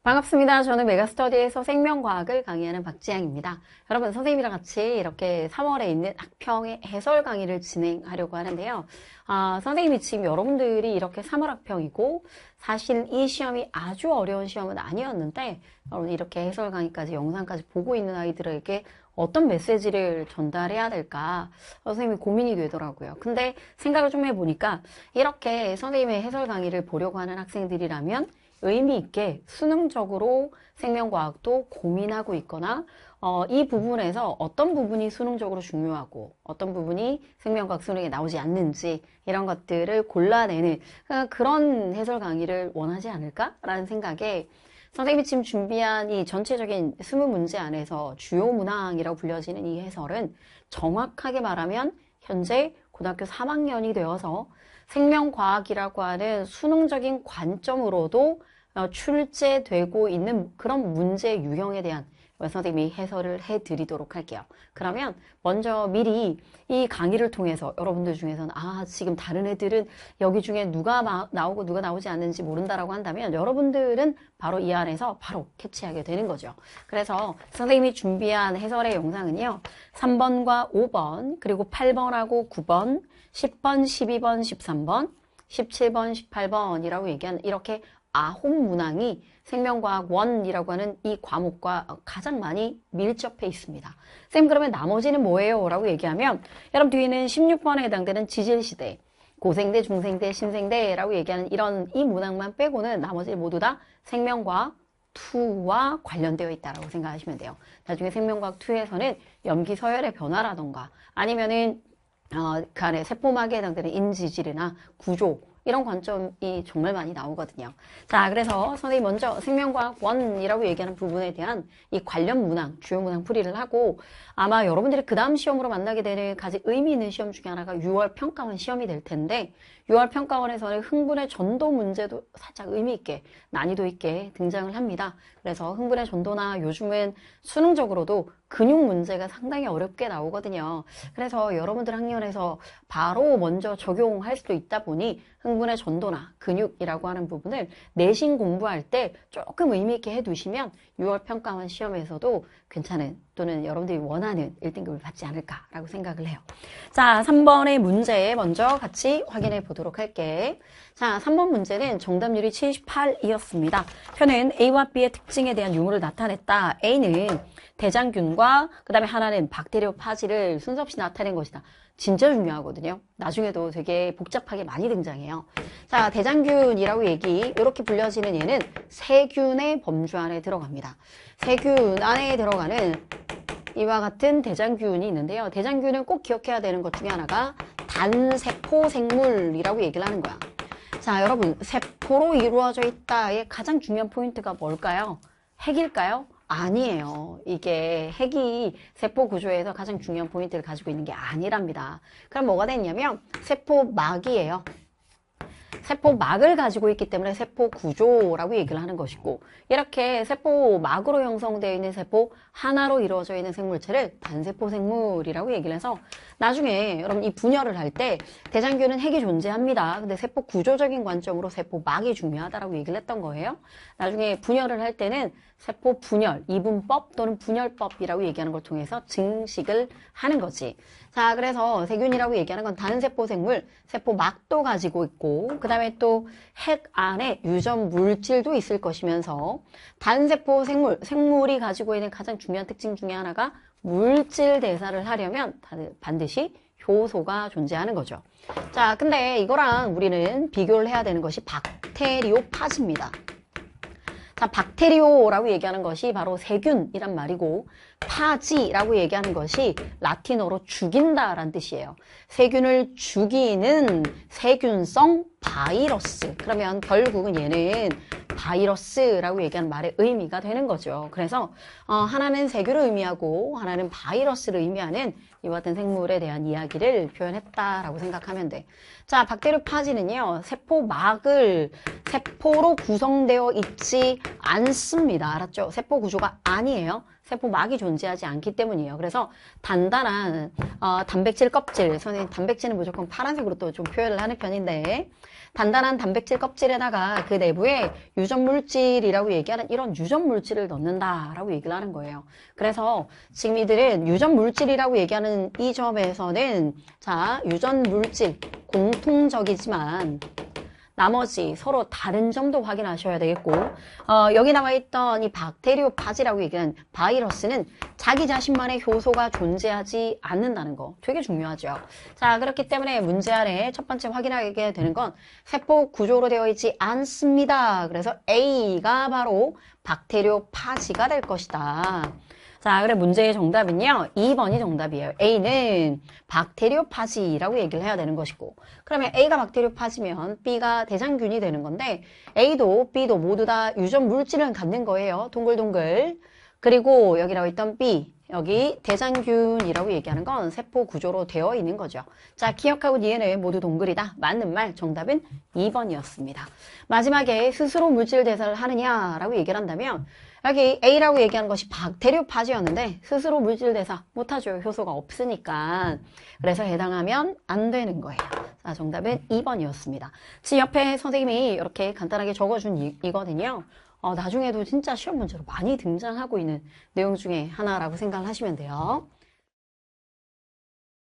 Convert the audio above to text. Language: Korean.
반갑습니다. 저는 메가스터디에서 생명과학을 강의하는 박지향입니다. 여러분, 선생님이랑 같이 이렇게 3월에 있는 학평의 해설 강의를 진행하려고 하는데요. 선생님이 지금 여러분들이 이렇게 3월 학평이고 사실 이 시험이 아주 어려운 시험은 아니었는데 여러분 이렇게 해설 강의까지 영상까지 보고 있는 아이들에게 어떤 메시지를 전달해야 될까 선생님이 고민이 되더라고요. 근데 생각을 좀 해보니까 이렇게 선생님의 해설 강의를 보려고 하는 학생들이라면 의미 있게 수능적으로 생명과학도 고민하고 있거나 이 부분에서 어떤 부분이 수능적으로 중요하고 어떤 부분이 생명과학 수능에 나오지 않는지 이런 것들을 골라내는 그런 해설 강의를 원하지 않을까라는 생각에 선생님이 지금 준비한 이 전체적인 20문제 안에서 주요 문항이라고 불려지는 이 해설은 정확하게 말하면 현재 고등학교 3학년이 되어서 생명과학이라고 하는 수능적인 관점으로도 출제되고 있는 그런 문제 유형에 대한 선생님이 해설을 해드리도록 할게요. 그러면 먼저 미리 이 강의를 통해서 여러분들 중에서는 지금 다른 애들은 여기 중에 누가 나오고 누가 나오지 않는지 모른다라고 한다면 여러분들은 바로 이 안에서 바로 캐치하게 되는 거죠. 그래서 선생님이 준비한 해설의 영상은요. 3번과 5번 그리고 8번하고 9번 10번, 12번, 13번, 17번, 18번이라고 얘기하는 이렇게 9문항이 생명과학 1이라고 하는 이 과목과 가장 많이 밀접해 있습니다. 쌤 그러면 나머지는 뭐예요? 라고 얘기하면 여러분 뒤에는 16번에 해당되는 지질시대, 고생대, 중생대, 신생대라고 얘기하는 이런 이 문항만 빼고는 나머지 모두 다 생명과학 2와 관련되어 있다고 생각하시면 돼요. 나중에 생명과학 2에서는 염기 서열의 변화라던가 아니면은 그 안에 세포막에 해당되는 인지질이나 구조 이런 관점이 정말 많이 나오거든요. 자, 그래서 선생님 먼저 생명과학 1이라고 얘기하는 부분에 대한 이 관련 문항, 주요 문항 풀이를 하고 아마 여러분들이 그 다음 시험으로 만나게 되는 가장 의미 있는 시험 중에 하나가 6월 평가원 시험이 될 텐데 6월 평가원에서는 흥분의 전도 문제도 살짝 의미 있게 난이도 있게 등장을 합니다. 그래서 흥분의 전도나 요즘은 수능적으로도 근육 문제가 상당히 어렵게 나오거든요. 그래서 여러분들 학년에서 바로 먼저 적용할 수도 있다 보니 흥분의 전도나 근육이라고 하는 부분을 내신 공부할 때 조금 의미 있게 해두시면 6월 평가원 시험에서도 괜찮은 또는 여러분들이 원하는 1등급을 받지 않을까라고 생각을 해요. 자, 3번의 문제 먼저 같이 확인해 보도록 할게. 자, 3번 문제는 정답률이 78이었습니다. 표는 A와 B의 특징에 대한 유무를 나타냈다. A는 대장균과 그 다음에 하나는 박테리오파지를 순서 없이 나타낸 것이다. 진짜 중요하거든요. 나중에도 되게 복잡하게 많이 등장해요. 자, 대장균이라고 이렇게 불려지는 얘는 세균의 범주 안에 들어갑니다. 세균 안에 들어가는 이와 같은 대장균이 있는데요. 대장균은 꼭 기억해야 되는 것 중에 하나가 단세포 생물이라고 얘기를 하는 거야. 자, 여러분, 세포로 이루어져 있다의 가장 중요한 포인트가 뭘까요? 핵일까요? 아니에요. 이게 핵이 세포 구조에서 가장 중요한 포인트를 가지고 있는 게 아니랍니다. 그럼 뭐가 됐냐면 세포막이에요. 세포막을 가지고 있기 때문에 세포 구조라고 얘기를 하는 것이고 이렇게 세포막으로 형성되어 있는 세포 하나로 이루어져 있는 생물체를 단세포 생물이라고 얘기를 해서 나중에 여러분 이 분열을 할 때 대장균은 핵이 존재합니다. 근데 세포 구조적인 관점으로 세포막이 중요하다라고 얘기를 했던 거예요. 나중에 분열을 할 때는 세포 분열, 이분법 또는 분열법이라고 얘기하는 걸 통해서 증식을 하는 거지. 자, 그래서 세균이라고 얘기하는 건 단세포 생물, 세포막도 가지고 있고 그 다음에 또 핵 안에 유전 물질도 있을 것이면서 단세포 생물이 가지고 있는 가장 중요한 특징 중에 하나가 물질 대사를 하려면 반드시 효소가 존재하는 거죠. 자, 근데 이거랑 우리는 비교를 해야 되는 것이 박테리오파지입니다. 자, 박테리오라고 얘기하는 것이 바로 세균이란 말이고 파지라고 얘기하는 것이 라틴어로 죽인다라는 뜻이에요. 세균을 죽이는 세균성 바이러스. 그러면 결국은 얘는 바이러스라고 얘기하는 말의 의미가 되는 거죠. 그래서 하나는 세균을 의미하고 하나는 바이러스를 의미하는 이와 같은 생물에 대한 이야기를 표현했다라고 생각하면 돼. 자, 박테리오파지는요. 세포로 구성되어 있지 않습니다. 알았죠? 세포 구조가 아니에요. 세포막이 존재하지 않기 때문이에요. 그래서 단단한 단백질 껍질, 선생님 단백질은 무조건 파란색으로 또 좀 표현을 하는 편인데 단단한 단백질 껍질에다가 그 내부에 유전물질이라고 얘기하는 이런 유전물질을 넣는다라고 얘기를 하는 거예요. 그래서 지금 이들은 유전물질이라고 얘기하는 이 점에서는 자, 유전물질 공통적이지만 나머지 서로 다른 점도 확인하셔야 되겠고 여기 나와 있던 이 박테리오파지라고 얘기하는 바이러스는 자기 자신만의 효소가 존재하지 않는다는 거 되게 중요하죠. 자, 그렇기 때문에 문제 안에 첫 번째 확인하게 되는 건 세포 구조로 되어 있지 않습니다. 그래서 A가 바로 박테리오파지가 될 것이다. 자, 그래 문제의 정답은요. 2번이 정답이에요. A는 박테리오파지라고 얘기를 해야 되는 것이고 그러면 A가 박테리오파지면 B가 대장균이 되는 건데 A도 B도 모두 다 유전 물질을 갖는 거예요. 동글동글. 그리고 여기 나와 있던 B 여기 대장균이라고 얘기하는 건 세포 구조로 되어 있는 거죠. 자, 기억하고 얘는 모두 동글이다. 맞는 말 정답은 2번이었습니다. 마지막에 스스로 물질 대사를 하느냐라고 얘기를 한다면 여기 A라고 얘기하는 것이 박테리오파지였는데 스스로 물질 대사 못하죠. 효소가 없으니까. 그래서 해당하면 안 되는 거예요. 자, 정답은 2번이었습니다. 지금 옆에 선생님이 이렇게 간단하게 적어준 이거든요. 나중에도 진짜 시험 문제로 많이 등장하고 있는 내용 중에 하나라고 생각을 하시면 돼요.